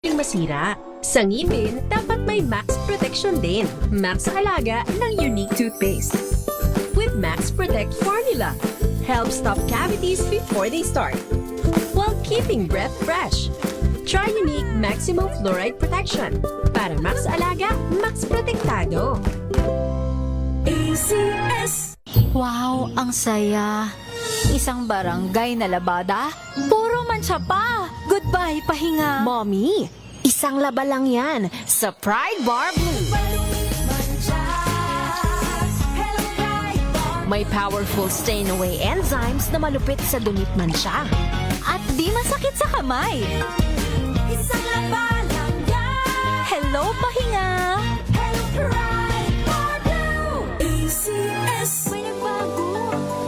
Yung masira. Sa ngipin, dapat may Max Protection din. Max sa alaga ng unique toothpaste. With Max Protect Formula. Help stop cavities before they start. While keeping breath fresh. Try unique maximum fluoride protection. Para Max sa alaga, Max Protektado. ACS. Wow, ang saya. Isang barangay na labada, puro mancha pa. Goodbye, pahinga. Mommy, isang laba lang yan sa Pride Bar Blue. May powerful stain-away enzymes na malupit sa dunit mancha. At di masakit sa kamay. Isang laba lang yan. Hello, pahinga. Hello, Pride Bar Blue. ACS. May nagbago.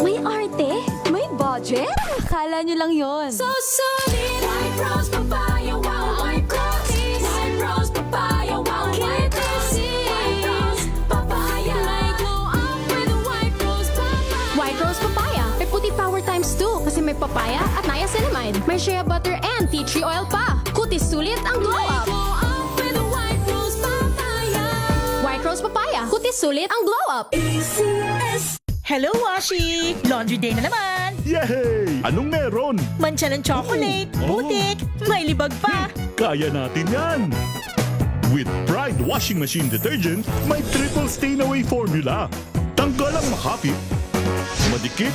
May arte. May budget. Akala nyo lang yon. So solid. White rose papaya, wow, white rose. White rose papaya, wow, white rose. White rose papaya. May glow up with white rose papaya. White Rose Papaya. May puti power times 2 kasi may papaya at niacinamide. May shea butter and tea tree oil pa. Kutis sulit ang glow May up. glow up with white rose papaya. White Rose Papaya. Kutis sulit ang glow up. ACS. Hello, Washi! Laundry day na naman! Yay! Anong meron? Mancha ng chocolate, Oh. putik, may libag pa! Kaya natin yan! With Pride Washing Machine Detergent, may triple stain-away formula. Tanggal ang makapit, madikit,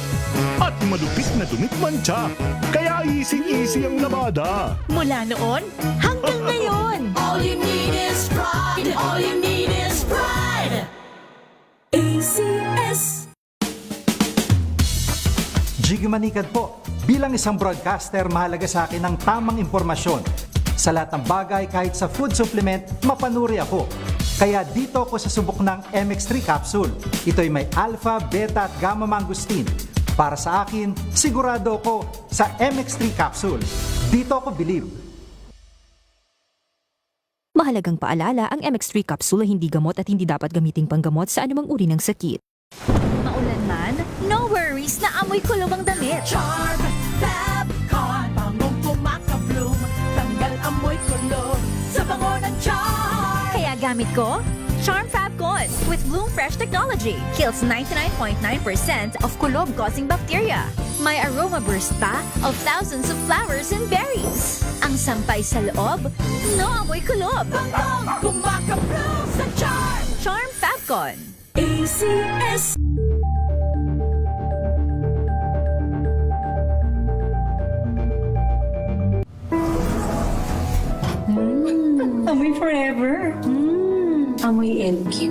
at malupit na dumit mancha. Kaya easy-easy ang labada. Mula noon hanggang ngayon! All you need is pride. All you need is pride. ACS. Jiggy Manikad po. Bilang isang broadcaster, mahalaga sa akin ang tamang impormasyon. Sa lahat ng bagay, kahit sa food supplement, mapanuri ako. Kaya dito ako sa subok ng MX3 capsule. Ito'y may alpha, beta at gamma mangosteen. Para sa akin, sigurado ako sa MX3 capsule. Dito ako believe. Mahalagang paalala, ang MX3 capsule ay hindi gamot at hindi dapat gamiting panggamot sa anumang uri ng sakit. Maulan man, no worries na amoy kulong ang damit. Charm, Fab, Con, bangong kumakabloom. Tanggal amoy kulog sa bango ng charm. Kaya gamit ko, Charm Fab Con with Bloom Fresh technology. Kills 99.9% of kulob-causing bacteria. May aroma burst pa of thousands of flowers and berries. Ang sampay sa loob, no amoy kulob. Bangong kumakabloom sa charm. Charm Fab Con. ACS. Amoy forever. Amoy LQ.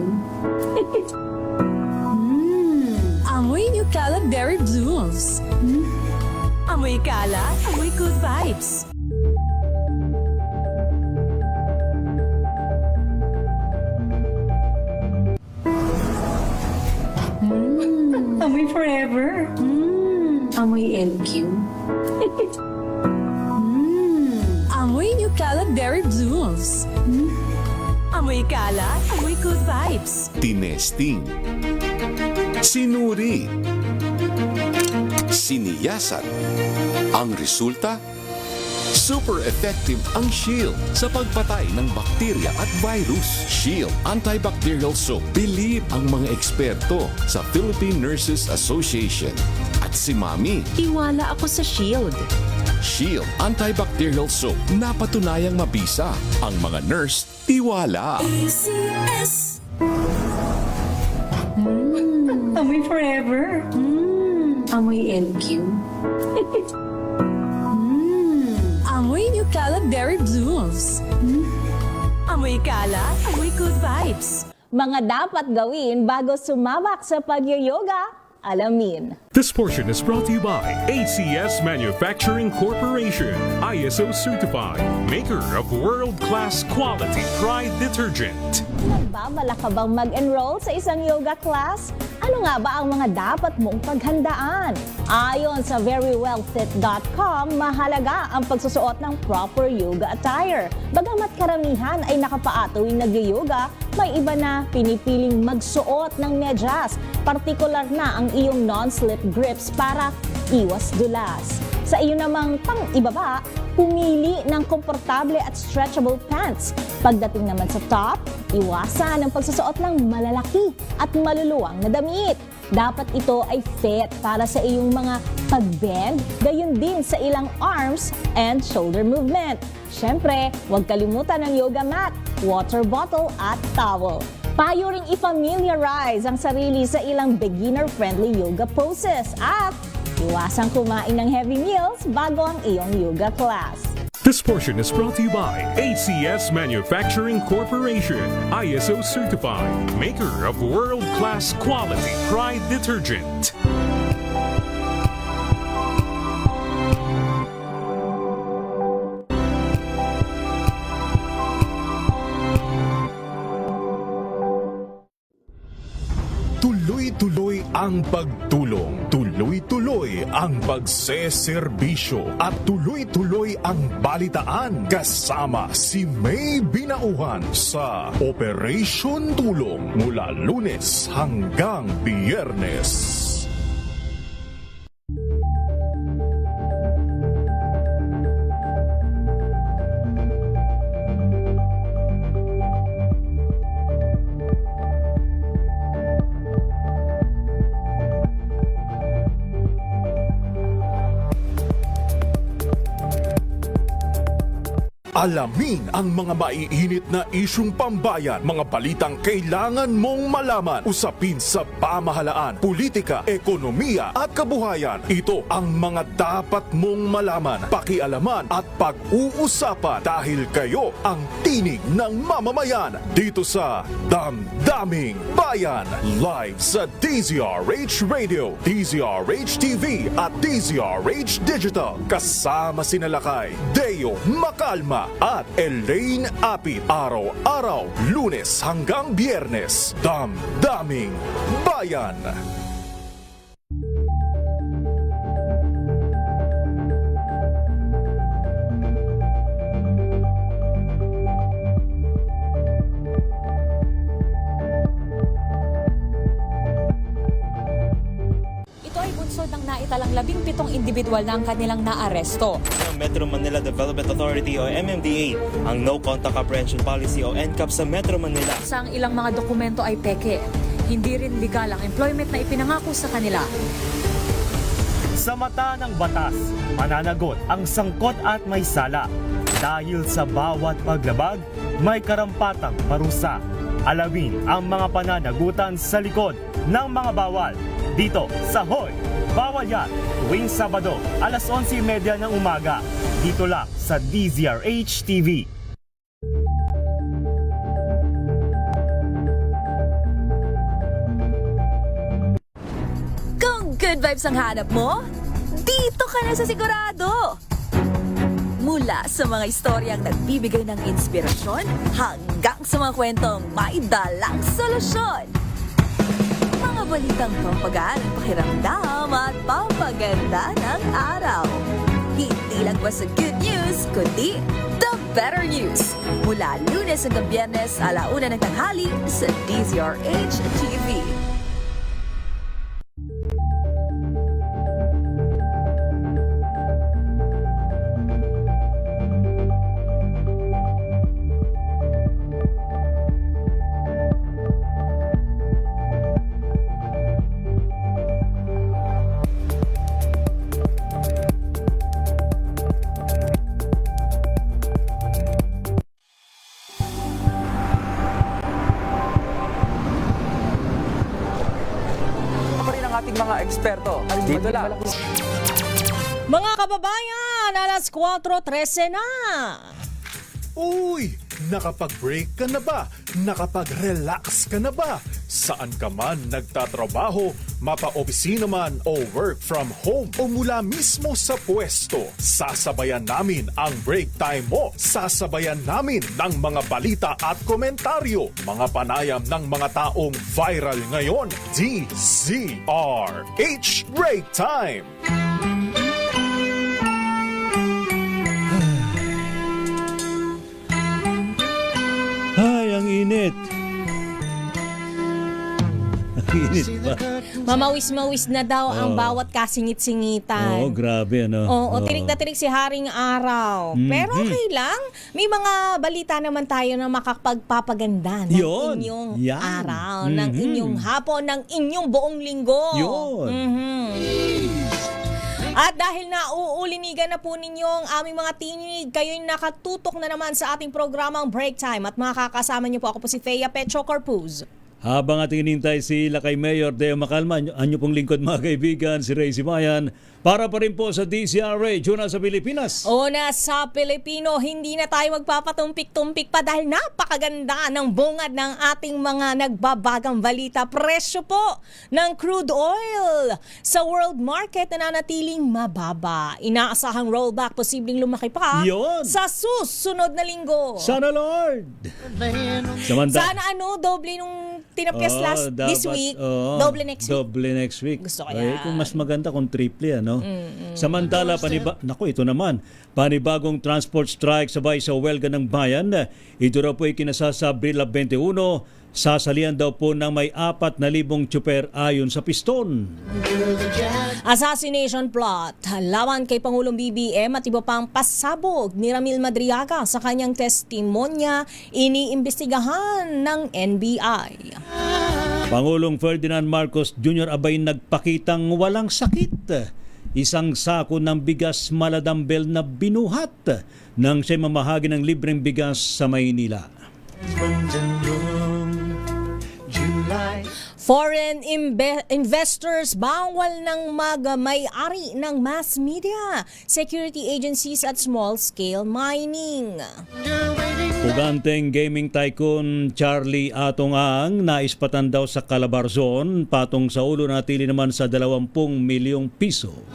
Amoy New Caleb Berry Blooms. Amoy kala, amoy good vibes. Amoy forever. Amoy LQ. Amoy New Caleb Berry Blooms. Amoy kala, amoy good vibes. Tinesting, sinuri, siniyasan. Ang resulta? Super effective ang Shield sa pagpatay ng bakterya at virus. Shield Antibacterial Soap. Believe ang mga eksperto sa Philippine Nurses Association. At si Mami, Tiwala ako sa Shield. Shield Antibacterial Soap. Napatunayang mabisa. Ang mga nurse, tiwala. ACS. Amoy forever. Amoy LQ. Amoy New Caleb Berry Blooms. Amoy kala, amoy good vibes. Mga dapat gawin bago sumabak sa pag-yoga, alamin. This portion is brought to you by ACS Manufacturing Corporation, ISO certified, maker of world-class quality Pride detergent. Nagbabala ka bang mag-enroll sa isang yoga class? Ano nga ba ang mga dapat mong paghandaan? Ayon sa verywellfit.com, mahalaga ang pagsusuot ng proper yoga attire. Bagamat karamihan ay nakapaa tuwing nag-yoga, may iba na pinipiling magsuot ng medyas. Partikular na ang iyong non-slip grips para iwas dulas. Sa iyo namang pang-ibaba, pumili ng komportable at stretchable pants. Pagdating naman sa top, iwasan ang pagsusuot ng malalaki at maluluwang na damit. Dapat ito ay fit para sa iyong mga pag-bend, gayon din sa ilang arms and shoulder movement. Siyempre, huwag kalimutan ang yoga mat, water bottle at towel. Payo ring i-familiarize ang sarili sa ilang beginner-friendly yoga poses at iwasang kumain ng heavy meals bago ang iyong yoga class. This portion is brought to you by ACS Manufacturing Corporation, ISO certified, maker of world-class quality Pride detergent. Tuloy-tuloy ang pagtulong, tuloy-tuloy ang pagseserbisyo at tuloy-tuloy ang balitaan kasama si May Binauhan sa Operation Tulong mula Lunes hanggang Biyernes. Alamin ang mga maiinit na isyung pambayan, mga balitang kailangan mong malaman, usapin sa pamahalaan, politika, ekonomiya at kabuhayan. Ito ang mga dapat mong malaman, pakialaman at pag-uusapan dahil kayo ang tinig ng mamamayan dito sa Damdaming Bayan. Live sa DZRH Radio, DZRH TV at DZRH Digital. Kasama sinalakay Deo Macalma at Elaine Apit. Araw-araw, Lunes hanggang Biyernes. Damdaming Bayan. Ng naitalang 17 individual na ang kanilang naaresto. Metro Manila Development Authority o MMDA ang No Contact Apprehension Policy o NCAP sa Metro Manila. Sa ang ilang mga dokumento ay peke, hindi rin legal ang employment na ipinangako sa kanila. Sa mata ng batas, mananagot ang sangkot at may sala. Dahil sa bawat paglabag, may karampatang parusa. Alamin ang mga pananagutan sa likod ng mga bawal. Dito sa Hoy! Bawal Yan! Tuwing Sabado, alas 11:30 ng umaga. Dito lang sa DZRH TV. Kung good vibes ang hanap mo, dito ka na sa sigurado! Mula sa mga istoryang nagbibigay ng inspirasyon hanggang sa mga kwentong may dalang solusyon. Mga balitang pampagaan ang pakiramdam at pampaganda ng araw. Hindi lang ba sa good news, kundi the better news. Mula Lunes hanggang Biyernes, 1:00 ng tanghali sa DZRH TV. Mga eksperto. Dito lang. Mga kababayan, alas 4:13 na. Uy! Nakapag-break ka na ba? Nakapag-relax ka na ba? Saan ka man nagtatrabaho, mapa-opisina man o work from home o mula mismo sa pwesto, sasabayan namin ang break time mo. Sasabayan namin ng mga balita at komentaryo, mga panayam ng mga taong viral ngayon. DZRH Break Time! Ay, ang init. Ang init ba? Mamawis-mawis na daw ang bawat kasingit-singitan. Oo, grabe ano. Oo, tirik na tirik si Haring Araw. Pero okay lang, may mga balita naman tayo na makapagpapaganda ng Yun. inyong Yan. araw, ng inyong hapon, ng inyong buong linggo. Yun. At dahil na uulinigan na po ninyo ang aming mga tinig, kayo'y nakatutok na naman sa ating programang Break Time at makakasama niyo po ako po si Thea Pecho Corpuz. Habang ating inintay si Lakay Mayor Deo Macalma, anyo pong lingkod mga kaibigan, si Ray Sibayan, para pa rin po sa DCRA, Juna sa Pilipinas. Una sa Pilipino, hindi na tayo magpapatumpik-tumpik pa dahil napakaganda ng bungad ng ating mga nagbabagang balita. Presyo po ng crude oil sa world market na nanatiling mababa. Inaasahang rollback, posibleng lumaki pa Yun. sa susunod na linggo. Sana Lord! Sana doble nung tinapyas this week, doble next week. Doble next week. Gusto ko Ay, yan. kung mas maganda kung triple ano. Samantala, ito naman, panibagong transport strike sabay sa welga ng bayan. Ito raw po ay kinasa sa Abril 21. Sasalian daw po ng may 4,000 tsuper ayon sa piston. Assassination plot lawan kay Pangulong BBM at iba pang pasabog ni Ramil Madriaga sa kanyang testimonya iniimbestigahan ng NBI. Pangulong Ferdinand Marcos Jr. abay nagpakitang walang sakit. Isang sako ng bigas maladambel na binuhat nang siya mamahagi ng libreng bigas sa Maynila. Foreign investors bawal ng may-ari ng mass media, security agencies at small-scale mining. Uganteng gaming tycoon Charlie Atong-ang naispatan daw sa Calabarzon, patong sa ulo natili naman sa 20 milyong piso.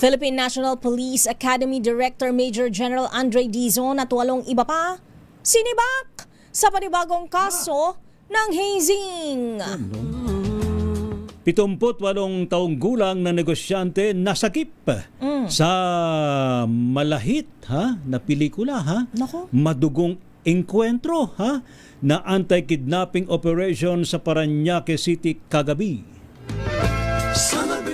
Philippine National Police Academy Director Major General Andre Dizon at 8 iba pa sinibak sa panibagong kaso ng hazing. 78 taong gulang na negosyante nasakip sa malahit na pelikula madugong engkwentro na anti-kidnapping operation sa Parañaque City kagabi.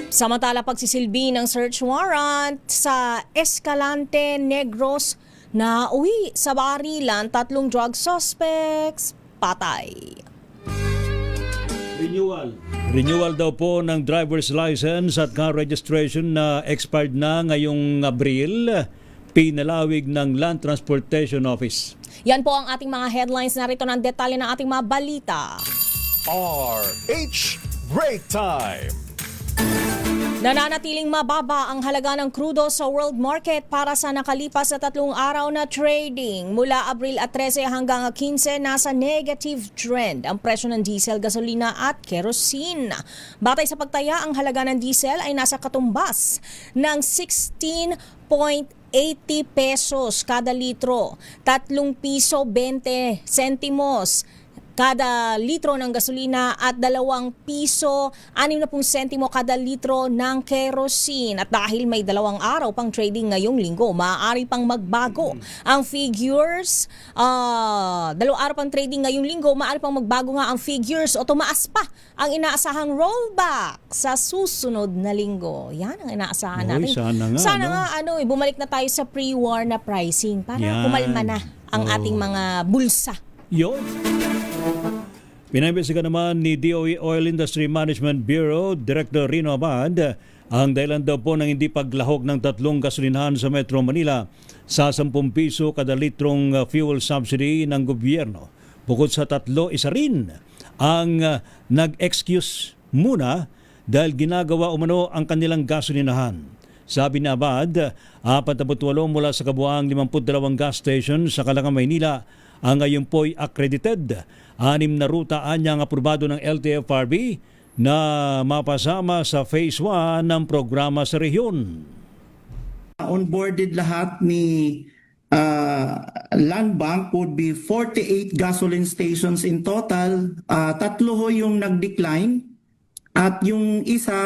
Samantala pagsisilbi ng search warrant sa Escalante Negros na uwi sa barilan 3 drug suspects patay. Renewal daw po ng driver's license at car registration na expired na ngayong Abril, pinalawig ng Land Transportation Office. Yan po ang ating mga headlines. Narito ng detalye ng ating mga balita. RH Break Time! Nananatiling mababa ang halaga ng krudo sa world market para sa nakalipas na 3 araw na trading. Mula Abril 13 hanggang 15, nasa negative trend ang presyo ng diesel, gasolina at kerosene. Batay sa pagtaya, ang halaga ng diesel ay nasa katumbas ng 16.80 pesos kada litro, 3 piso 20 sentimos kada litro ng gasolina at 2 piso 60 sentimo kada litro ng kerosene. At dahil may 2 araw pang trading ngayong linggo, maaari pang magbago ang figures. 2 araw pang trading ngayong linggo, maaari pang magbago nga ang figures o tumaas pa ang inaasahang rollback sa susunod na linggo. Yan ang inaasahan natin. Sana nga, bumalik na tayo sa pre-war na pricing para kumalma na ang ating mga bulsa. Yun. Pinaimbestiga naman ni DOE Oil Industry Management Bureau Director Rino Abad ang dahilan daw po ng hindi paglahok ng 3 gasolinahan sa Metro Manila sa 10 piso kada litrong fuel subsidy ng gobyerno. Bukod sa 3, isa rin ang nag-excuse muna dahil ginagawa umano ang kanilang gasolinahan. Sabi ni Abad, 48 mula sa kabuuang 52 gas station sa Calangay, Maynila ang ngayon po'y accredited. 6 na ruta anyang aprobado ng LTFRB na mapasama sa Phase 1 ng programa sa rehiyon. Onboarded lahat ni Land Bank would be 48 gasoline stations in total. 3 ho yung nag-decline At yung isa,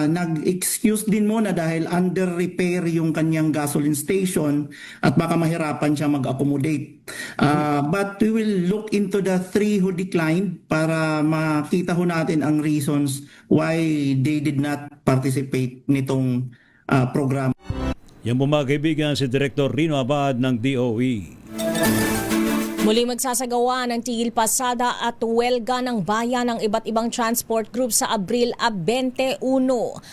nag-excuse din muna dahil under repair yung kanyang gasoline station at baka mahirapan siya mag-accommodate. But we will look into the 3 who declined para makita ho natin ang reasons why they did not participate nitong program. Yan po mga kaibigan si Director Rino Abad ng DOE. Muling magsasagawa ng tigil pasada at welga ng bayan ng iba't ibang transport group sa Abril 21.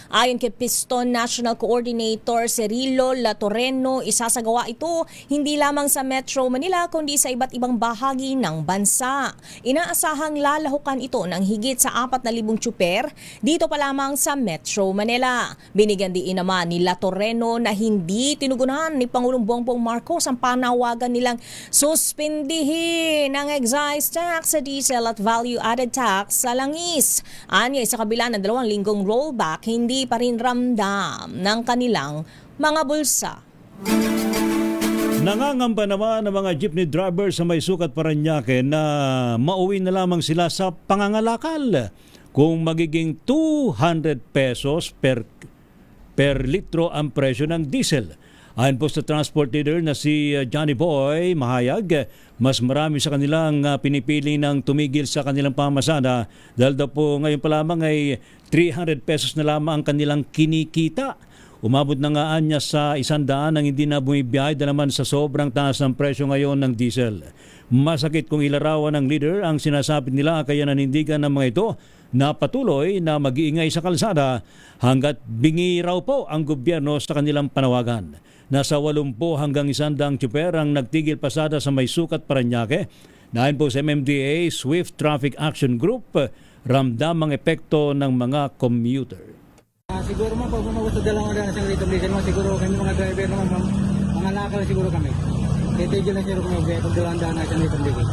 Ayon kay Piston National Coordinator Cirilo Latoreno, isasagawa ito hindi lamang sa Metro Manila kundi sa iba't ibang bahagi ng bansa. Inaasahang lalahukan ito ng higit sa 4,000 tsuper dito pa lamang sa Metro Manila. Binigyan diin naman ni Latoreno na hindi tinugunan ni Pangulong Bongbong Marcos ang panawagan nilang suspindi ng excise tax sa diesel at value-added tax sa langis. Anya, sa kabila ng 2 linggong rollback, hindi pa rin ramdam ng kanilang mga bulsa. Nangangamba naman ang mga jeepney drivers sa may sukat Parañaque na mauwi na lamang sila sa pangangalakal kung magiging 200 pesos per litro ang presyo ng diesel. Ayon po sa transport leader na si Johnny Boy Mahayag, mas marami sa kanilang pinipili ng tumigil sa kanilang pamasada dahil daw po ngayon pa lamang ay 300 pesos na lamang ang kanilang kinikita. Umabot na nga niya sa 100 ang hindi na bumibiyahe dahil naman sa sobrang taas ng presyo ngayon ng diesel. Masakit kung ilarawan ng leader ang sinasabit nila kaya nanindigan ng mga ito na patuloy na mag-iingay sa kalsada hanggat bingi raw po ang gobyerno sa kanilang panawagan. Nasa 80 hanggang 100 tsuper ang nagtigil pasada sa may sukat Parañaque. Dahil po sa MMDA Swift Traffic Action Group, ramdam ang epekto ng mga commuter. Siguro mo, pag gusto dalawang na siyang litong diesel mo, siguro kami mga driver naman, mga lakal siguro kami. Titigil na siguro kami, kung dalawang na siyang litong diesel.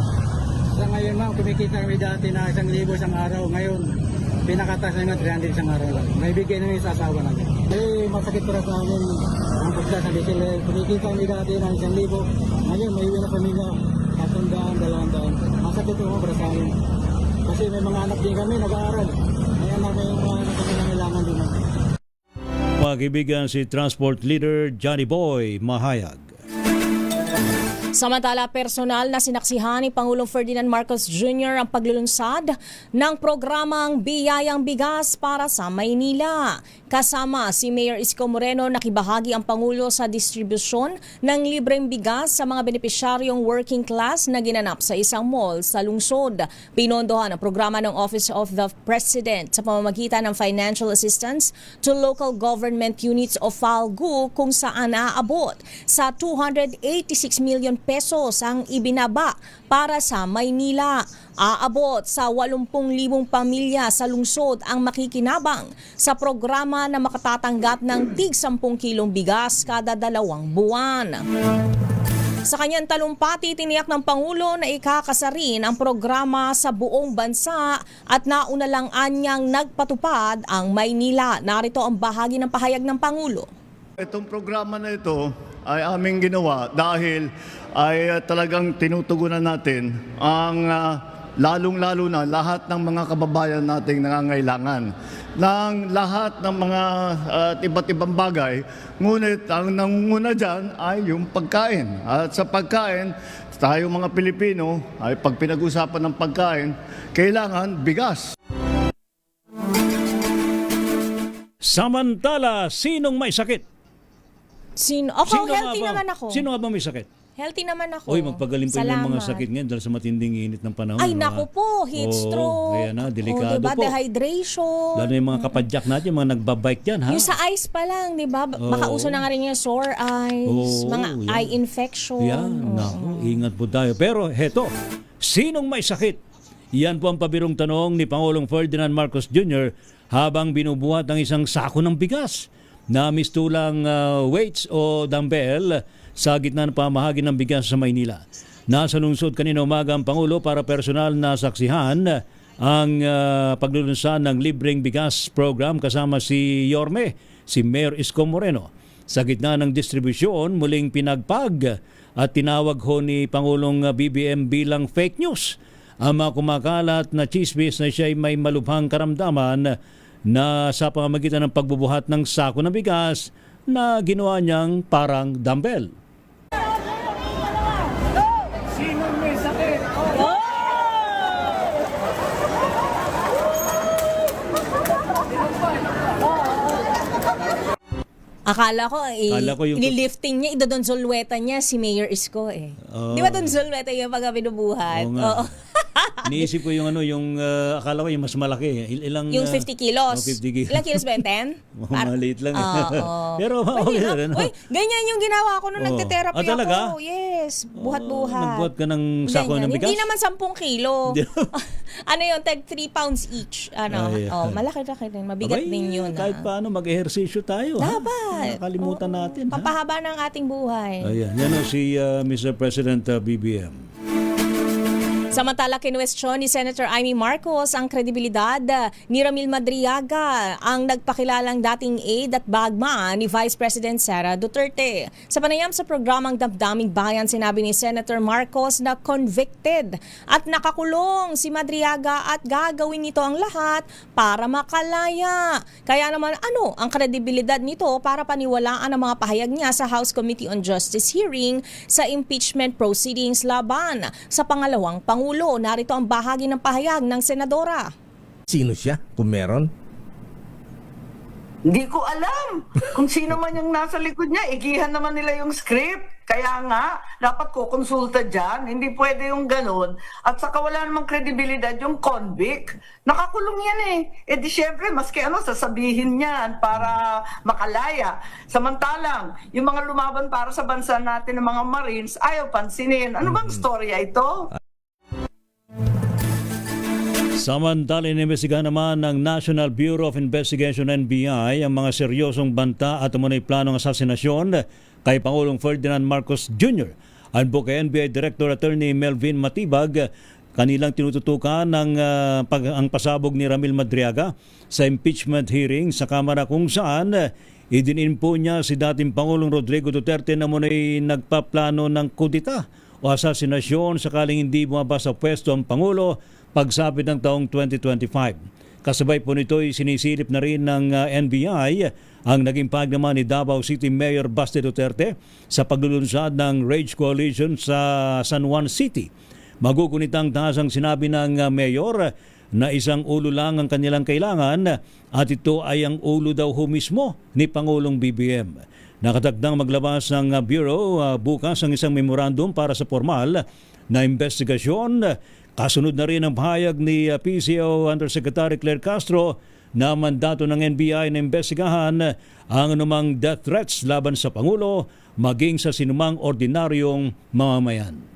Sa ngayon ma'am, kumikita kami dati na 1,000 isang araw. Ngayon, pinakatas na nga 300 isang araw lang. May bigay na yung sasawa namin. Masakit para sa amin ang pagsa sa diesel. Kumikita kami dati na 1,000. Ngayon, may iwi na kami na 100, 200. Masakit ito para sa amin. Kasi may mga anak din kami, nag-aaral. Kaya namin yung mga anak kami nangailangan din. Mga kaibigan, si Transport Leader Johnny Boy Mahayag. Samantala, personal na sinaksihan ni Pangulong Ferdinand Marcos Jr. ang paglulunsad ng programang Biyayang Bigas para sa Maynila. Kasama si Mayor Isko Moreno, nakibahagi ang Pangulo sa distribusyon ng libreng bigas sa mga benepisyaryong working class na ginanap sa isang mall sa lungsod. Pinondohan ang programa ng Office of the President sa pamamagitan ng financial assistance to local government units o FALGU kung saan aabot sa 286 million pesos ang ibinaba para sa Maynila. Aabot sa 80,000 pamilya sa lungsod ang makikinabang sa programa na makatatanggap ng tig 10 kilong bigas kada 2 buwan. Sa kanyang talumpati, tiniyak ng Pangulo na ikakasarin ang programa sa buong bansa at nauna lang anyang nagpatupad ang Maynila. Narito ang bahagi ng pahayag ng Pangulo. Itong programa na ito ay aming ginawa dahil ay talagang tinutugunan natin ang lalong-lalo na lahat ng mga kababayan nating nangangailangan ng lahat ng mga iba't ibang bagay. Ngunit ang nangunguna dyan ay yung pagkain. At sa pagkain, tayo mga Pilipino ay pag pinag-usapan ng pagkain, kailangan bigas. Samantala, sinong may sakit? Healthy naman ako. Sino nga ba may sakit? Healthy naman ako. Oy, magpagaling po yung mga sakit ngayon dahil sa matinding init ng panahon. Ay, naku po, heat stroke. Ayan na, delikado diba? po. Dehydration. Lalo yung mga kapadyak natin, yung mga nagbabike dyan, ha? Yung sa eyes pa lang, di ba? Baka uso na nga rin yung sore eyes, mga eye infection. Yan, naku, ingat po tayo. Pero heto, sinong may sakit? Yan po ang pabirong tanong ni Pangulong Ferdinand Marcos Jr. habang binubuhat ang isang sako ng bigas na mistulang weights o dumbbell sa gitna ng pamahagi ng bigas sa Maynila. Nasa lungsod kanina umaga ang Pangulo para personal na saksihan ang paglulunsad ng libreng bigas program kasama si Yorme, si Mayor Isko Moreno. Sa gitna ng distribusyon, muling pinagpag at tinawag ho ni Pangulong BBM bilang fake news ang mga kumakalat na chismis na siya ay may malubhang karamdaman na sa pamamagitan ng pagbubuhat ng sako ng bigas na ginawa niyang parang dumbbell. Sinong may sakit? Akala ko, Akala ko yung- ililifting niya, idodonsolweta niya si Mayor Isko eh. Oo. Di ba donsolweta yung pagka binubuhat? Oo nga. Oo. Niisip ko yung akala ko yung mas malaki. Ilang, Yung 50 kilos. 50 kilos. Ilang kilos ba yun? 10? Maliit lang. Oo. Pero Pwede okay na. na rin. Uy, ganyan yung ginawa ko nung Oo. nagte-therapy Talaga? ako. Yes, buhat-buhat. Nagbuhat ka ng sako Ganyan. ng bigas? Hindi naman 10 kilo. Hindi. Ano yun, tag 3 pounds each. Ay, Malaki-laki din. Mabigat Abay, din yun. Kahit paano mag-ehersisyo tayo. Dapat. Nakalimutan natin. Papahaba ng ating buhay. Ayan, yan o si Mr. President BBM. Samantala, kinwestiyon ni Senator Amy Marcos ang kredibilidad ni Ramil Madriaga, ang nagpakilalang dating aide at bagman ni Vice President Sara Duterte. Sa panayam sa programang Damdaming Bayan, sinabi ni Senator Marcos na convicted at nakakulong si Madriaga at gagawin nito ang lahat para makalaya. Kaya naman ano ang kredibilidad nito para paniwalaan ang mga pahayag niya sa House Committee on Justice hearing sa impeachment proceedings laban sa pangalawang Pangulo. Narito ang bahagi ng pahayag ng Senadora. Sino siya, kung meron? Hindi ko alam kung sino man yung nasa likod niya. Igihan naman nila yung script. Kaya nga, dapat ko konsulta dyan. Hindi pwede yung ganun. At saka wala namang kredibilidad yung convict. Nakakulong yan eh. E di syempre, maski sasabihin niyan para makalaya. Samantalang, yung mga lumaban para sa bansa natin ng mga Marines, ayaw pansinin. Ano bang storya ito? Samantala, inimbestigahan naman ng National Bureau of Investigation NBI ang mga seryosong banta at umunay planong asasinasyon kay Pangulong Ferdinand Marcos Jr. Ayon po kay NBI Director Attorney Melvin Matibag, kanilang tinututukan ang pasabog ni Ramil Madriaga sa impeachment hearing sa Kamara kung saan idinin po niya si dating Pangulong Rodrigo Duterte na muna'y nagpaplano ng kudita o asasinasyon sakaling hindi bumaba sa pwesto ang Pangulo pagsapit ng taong 2025. Kasabay po nito'y sinisilip na rin ng NBI ang naging pahayag naman ni Davao City Mayor Baste Duterte sa paglulunsad ng Rage Coalition sa San Juan City. Magugunit ang tahasang sinabi ng Mayor na isang ulo lang ang kanilang kailangan at ito ay ang ulo daw ho mismo ni Pangulong BBM. Nakatagdang maglabas ng Bureau bukas ang isang memorandum para sa formal na investigasyon. Kasunod na rin ang pahayag ni PCO Undersecretary Claire Castro na mandato ng NBI na imbestigahan ang anumang death threats laban sa Pangulo maging sa sinumang ordinaryong mamamayan.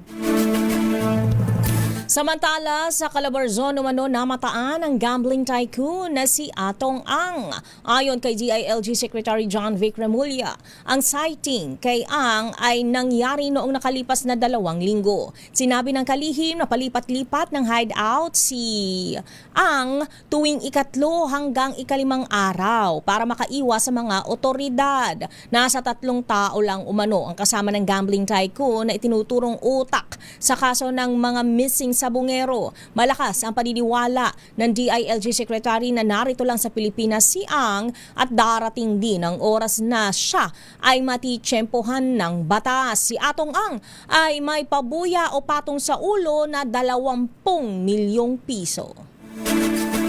Samantala, sa Calabarzon umano namataan ang gambling tycoon na si Atong Ang. Ayon kay DILG Secretary John Vic Remulla, ang sighting kay Ang ay nangyari noong nakalipas na 2 linggo. Sinabi ng kalihim na palipat-lipat ng hideout si Ang tuwing 3 hanggang 5 araw para makaiwas sa mga otoridad. Nasa 3 tao lang umano ang kasama ng gambling tycoon na itinuturong utak sa kaso ng mga missing sa bungero. Malakas ang paniniwala ng DILG Secretary na narito lang sa Pilipinas si Ang at darating din ang oras na siya ay matitsempohan ng batas. Si Atong Ang ay may pabuya o patong sa ulo na 20 milyong piso.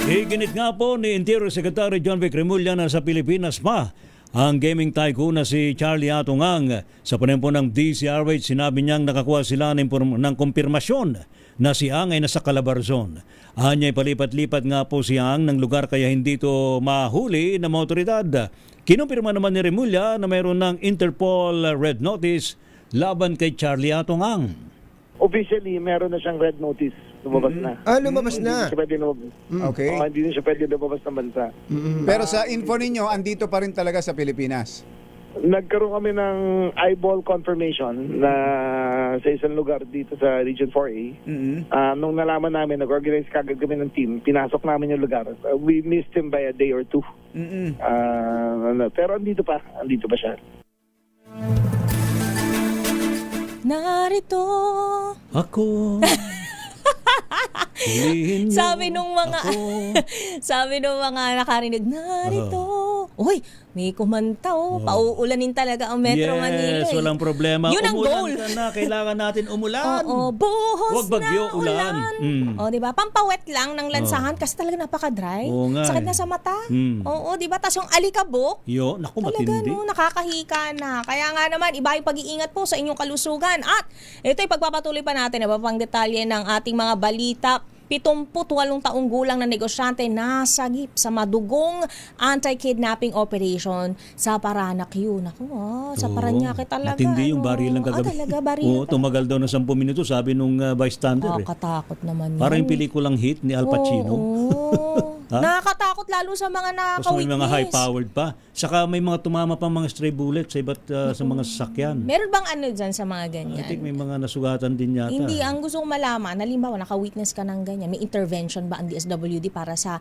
Iginit nga po ni Interior Secretary John Vic Remulla na sa Pilipinas pa ang gaming tycoon na si Charlie Atong Ang. Sa panempo ng DCRH, sinabi niyang nakakuha sila ng kumpirmasyon na si Ang ay nasa Calabarzon. Anya'y palipat-lipat nga po si Ang ng lugar kaya hindi ito mahuli ng mga otoridad. Kinumpirma naman ni Remulla na mayroon ng Interpol red notice laban kay Charlie Atong Ang. Officially, meron na siyang red notice. Lumabas na. Lumabas na. Hindi siya pwede lumabas. Okay. Hindi na siya pwede lumabas ng bansa. Pero sa info ninyo, andito pa rin talaga sa Pilipinas? Nagkaroon kami ng eyeball confirmation na sa isang lugar dito sa Region 4A. Nung nalaman namin, nag-organize kagad kami ng team, pinasok namin yung lugar. We missed him by a day or two. Pero andito pa siya. Narito ako Hulihin niyo Sabi nung mga ako. sabi nung mga nakarinig, narito. Uy, may kumanta pauulanin talaga ang Metro Manila. Yes, walang problema. Yun ang umulan goal. ka na, kailangan natin umulan. Oo, buhos Huwag bagyo, na ulan. O, di ba? Pampawet lang ng lansahan kasi talaga napaka-dry. Oo nga Sakit eh. na sa mata. Mm. Oo, di ba? Tapos yung alikabok, Naku, talaga matindi. no, nakakahika na. Kaya nga naman, iba yung pag-iingat po sa inyong kalusugan. At ito ay pagpapatuloy pa natin, iba pang detalye ng ating mga balita. 78 taong gulang na negosyante nasagip sa madugong anti-kidnapping operation sa Parañaque. Naku, sa Parañaque talaga. Matindi yung baril ng kagabi. Talaga, baril. Tumagal daw ng 10 minuto, sabi nung bystander. Nakakatakot naman yan. Parang yung pelikulang Hit ni Al Pacino. Ha? Nakakatakot lalo sa mga Tapos may nakaka-witness. mga high-powered pa. Saka may mga tumama pang mga stray bullets sa iba't sa mga sasakyan. Meron bang ano dyan sa mga ganyan? I think may mga nasugatan din yata. Hindi, ang gusto kong malaman, halimbawa, naka-witness ka ng ganyan, may intervention ba ang DSWD para sa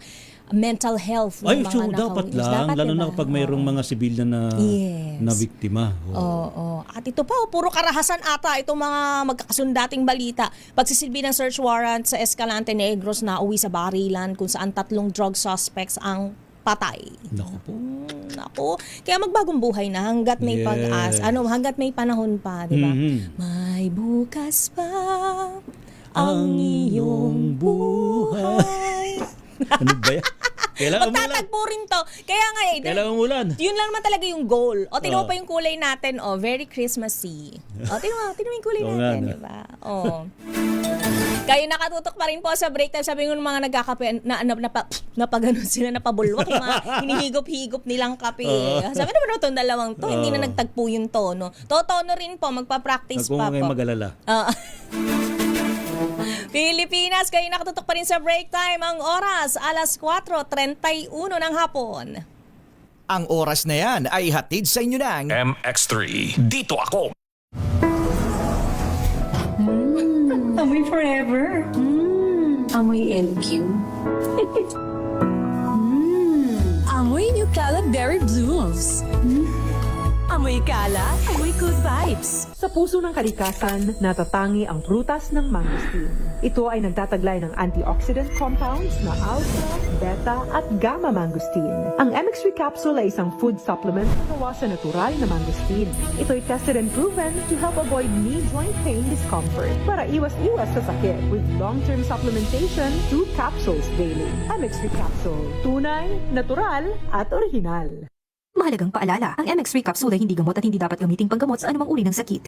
mental health ng mga so dapat naka-witness? lang, lalo diba? na kapag mayroong mga sibilyan na, Yes. na biktima. Oo. At ito pa, puro karahasan ata itong mga magkakasundating balita. Pagsisilbi ng search warrant sa Escalante Negros na uwi sa barilan kung saan 3 drug suspects ang patay. Naku po. Naku. Kaya magbagong buhay na hanggat may Yes. pag-asa. Hanggat may panahon pa, di ba? Mhm. May bukas pa ang iyong buhay. Ano ba yan? Kailangan umulan. Magtatagpo rin to. Kaya nga Kailangan umulan. yun lang naman talaga yung goal. O, tinuha pa yung kulay natin. O, very Christmassy. O, tinuha yung kulay Oo natin, nga, no? di ba? O. Kayo nakatutok pa rin po sa break time. Sabi ng mga nagkakape, napaganon sila, napabulwak. Yung mga hinihigop-higop nilang kape. Sabi naman itong dalawang to, hindi na nagtagpo yung tono. Totono rin po, magpa-practice Huwag pa mo kayo po. mag-alala. Pilipinas, kayo nakatutok pa rin sa break time. Ang oras, alas 4:31 ng hapon. Ang oras na yan ay hatid sa inyo ng MX3. Dito ako. Amoy forever. Amoy LQ. Amoy New Caleb Berry Blooms. Amoy kala, amoy good vibes. Sa puso ng kalikasan, natatangi ang prutas ng mangosteen. Ito ay nagtataglay ng antioxidant compounds na alpha, beta at gamma mangosteen. Ang MX3 capsule ay isang food supplement na gawa sa natural na mangosteen. Ito ay tested and proven to help avoid knee joint pain discomfort para iwas-iwas sa sakit with long-term supplementation 2 capsules daily. MX3 capsule, tunay, natural at original. Mahalagang paalala, ang MX3 capsule ay hindi gamot at hindi dapat gamiting panggamot sa anumang uri ng sakit.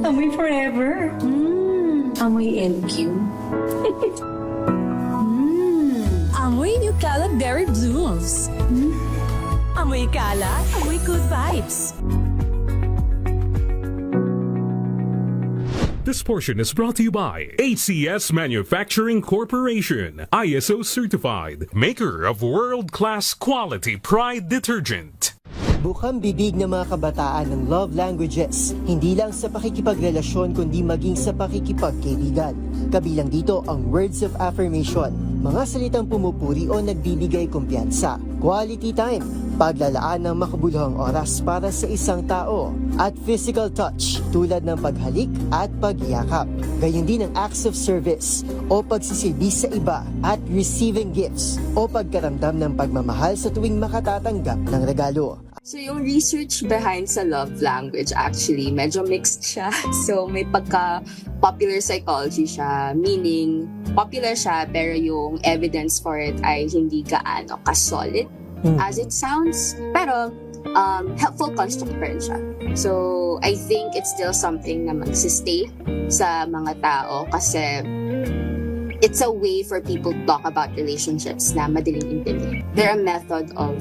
Amoy forever. Amoy LQ. Amoy New Caleb Berry Blooms. Amoy kala, amoy good vibes. This portion is brought to you by ACS Manufacturing Corporation, ISO certified, maker of world-class quality Pride detergent. Bukang bibig ng mga kabataan ng love languages, hindi lang sa pakikipagrelasyon kundi maging sa pakikipagkaibigan. Kabilang dito ang words of affirmation, mga salitang pumupuri o nagbibigay kumpiyansa, quality time, paglalaan ng makabuluhang oras para sa isang tao, at physical touch tulad ng paghalik at pagyakap. Gayon din ang acts of service o pagsisilbi sa iba at receiving gifts o pagkaramdam ng pagmamahal sa tuwing makatatanggap ng regalo. So yung research behind sa love language actually medyo mixed siya. So may pagka-popular psychology siya, meaning popular siya pero yung evidence for it ay hindi gaano ka-solid as it sounds. Pero helpful construct pa rin siya. So I think it's still something na magsistay sa mga tao kasi it's a way for people to talk about relationships na madaling intindihin. They're a method of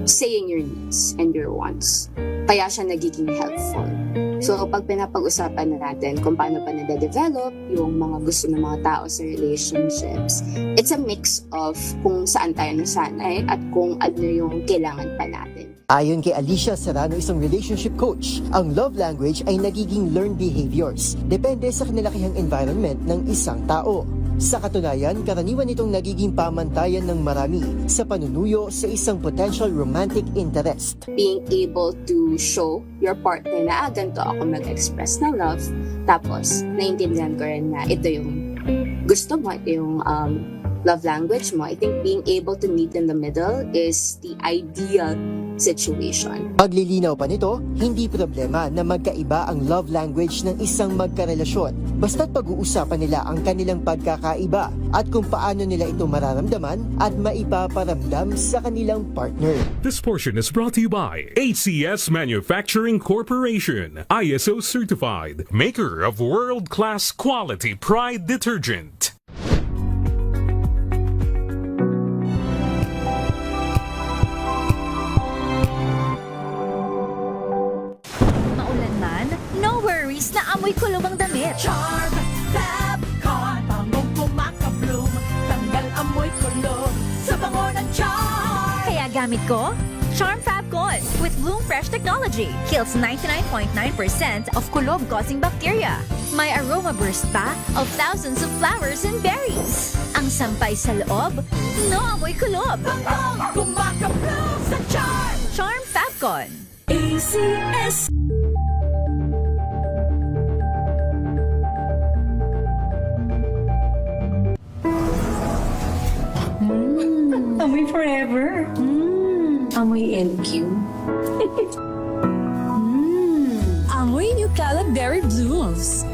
saying your needs and your wants. Kaya siya nagiging helpful. So, pag pinapag-usapan na natin kung paano pa nade-develop yung mga gusto ng mga tao sa relationships, it's a mix of kung saan tayo nasanay at kung ano yung kailangan pa natin. Ayon kay Alicia Serrano, isang relationship coach, ang love language ay nagiging learned behaviors. Depende sa kinalakihang environment ng isang tao. Sa katunayan, karaniwan itong nagiging pamantayan ng marami sa panunuyo sa isang potential romantic interest. Being able to show your partner na ganito ako mag-express ng love, tapos naiintindihan ko rin na ito yung gusto mo, ito yung love language mo. I think being able to meet in the middle is the ideal situation. Paglilinaw pa nito, hindi problema na magkaiba ang love language ng isang magkarelasyon. Basta't pag-uusapan nila ang kanilang pagkakaiba at kung paano nila ito mararamdaman at maipaparamdam sa kanilang partner. This portion is brought to you by ACS Manufacturing Corporation, ISO certified, maker of world-class quality Pride detergent. Maulan man, no worries na amoy kulog ang damit. Charm Fab Con, bangong kumakabloom, tanggal amoy kulog sa bango ng Charm. Kaya gamit ko, Charm Fab Con with Bloom Fresh technology. Kills 99.9% of kulob-causing bacteria. May aroma burst pa of thousands of flowers and berries. Ang sampay sa loob, no amoy kulob. Bangong kumakabloom sa Charm. Charm Fab Con. ACS. Amoy forever. Amoy LQ. Amoy New Caleb Berry Blooms.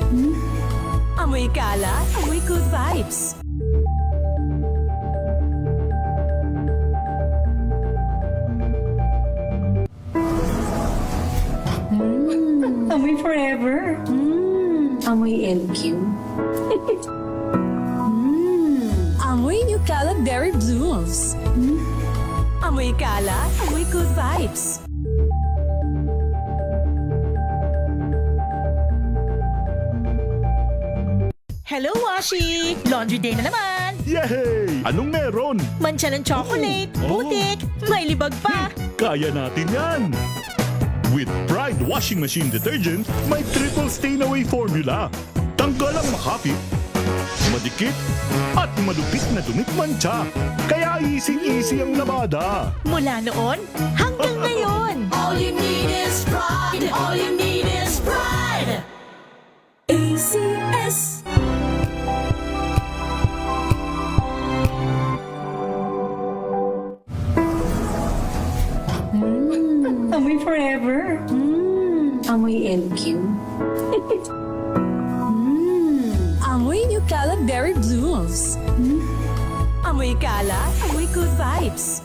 Amoy kala, amoy good vibes. Amoy forever. Amoy LQ. Amoy New Caleb Berry Blooms. Amoy kala, amoy good vibes. Hello, Washi! Laundry day na naman! Yay! Anong meron? Mancha ng chocolate, putik, may libag pa. Kaya natin yan! With Pride Washing Machine Detergent, may triple stain-away formula. Tanggal ang makapit, madikit, at malupit na dumit mancha. Kaya easy-easy ang labada. Mula noon hanggang ngayon. All you need is pride. All you need is pride. ACS. Amoy forever. Amoy LQ. Amoy New Caleb Berry Blooms. Amoy kala, amoy good vibes.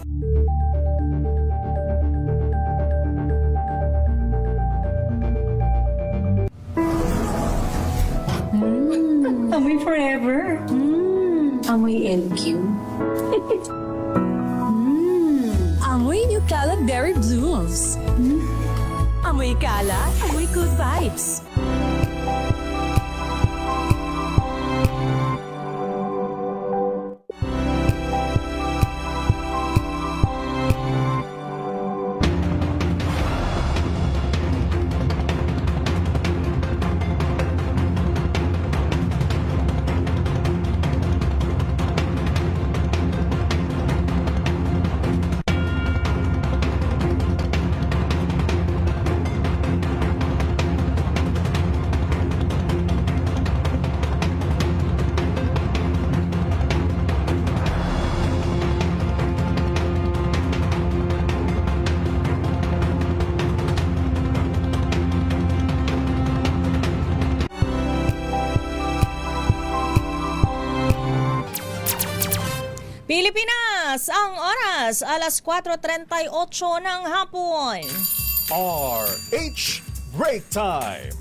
Amoy forever. Amoy LQ. Amoy New Caleb Berry Blooms. Amoy kala, amoy good vibes. Pilipinas, ang oras, alas 4:38 ng hapon. RH Break Time.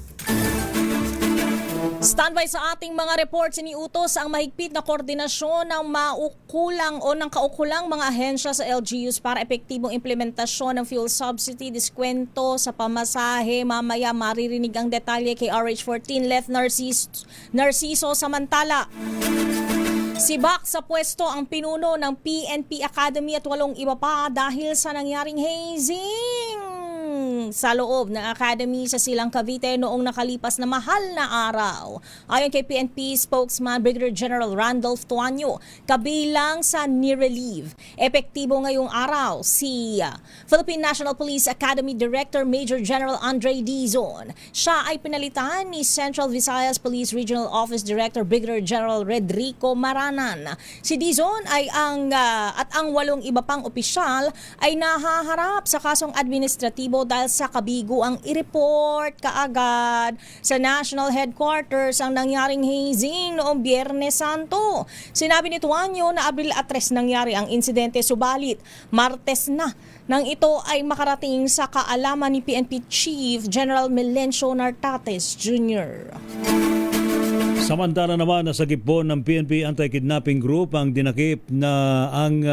Standby sa ating mga reports, iniutos ang mahigpit na koordinasyon ng maukulang o ng kaukulang mga ahensya sa LGUs para epektibong implementasyon ng fuel subsidy, diskwento sa pamasahe. Mamaya maririnig ang detalye kay RH14 Leth Narciso. Samantala, sibak sa pwesto ang pinuno ng PNP Academy at 8 iba pa dahil sa nangyaring hazing. sa loob ng academy sa Silang Cavite noong nakalipas na mahal na araw. Ayon kay PNP spokesman Brigadier General Randolph Tuanyo, kabilang sa nirelieve. Epektibo ngayong araw si Philippine National Police Academy Director Major General Andre Dizon. Siya ay pinalitan ni Central Visayas Police Regional Office Director Brigadier General Redrico Maranan. Si Dizon ay ang 8 iba pang opisyal ay nahaharap sa kasong administratibo dahil sa kabigo ang i-report kaagad sa National Headquarters ang nangyaring hazing noong Biyernes Santo. Sinabi ni Tuanyo na Abril 3 nangyari ang insidente, subalit Martes na nang ito ay makarating sa kaalaman ni PNP Chief General Melencio Nartates Jr. Samantala naman, nasa gipon ng PNP Anti-Kidnapping Group ang dinakip na ang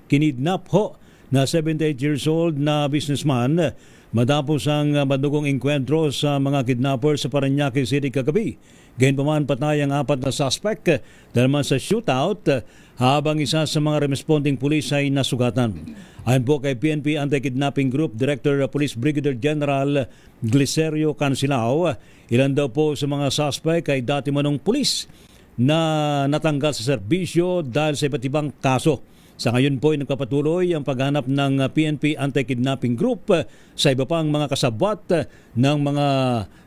kinidnap ho na 78 years old na businessman matapos ang madugong engkwentro sa mga kidnappers sa Parañaque City kagabi. Gayunpaman patay ang 4 na suspect dahil naman sa shootout habang isa sa mga responding pulis ay nasugatan. Ayon po kay PNP Anti-Kidnapping Group Director Police Brigadier General Glicerio Cansilao, ilan daw po sa mga suspect ay dati manong pulis na natanggal sa serbisyo dahil sa iba't ibang kaso. Sa ngayon po ay nagpapatuloy ang paghanap ng PNP Anti-Kidnapping Group sa iba pang mga kasabwat ng mga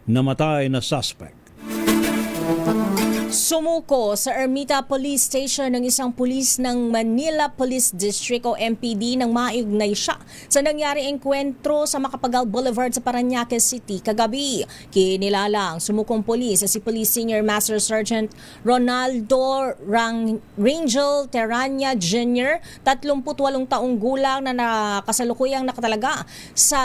namatay na suspect. Sumuko sa Ermita Police Station ng isang pulis ng Manila Police District o MPD nang maiugnay siya sa nangyari engkwentro sa Macapagal Boulevard sa Parañaque City kagabi. Kinilalang sumukong pulis si Police Senior Master Sergeant Ronaldo Rangel Terrania Jr., 38 taong gulang na kasalukuyang nakatalaga sa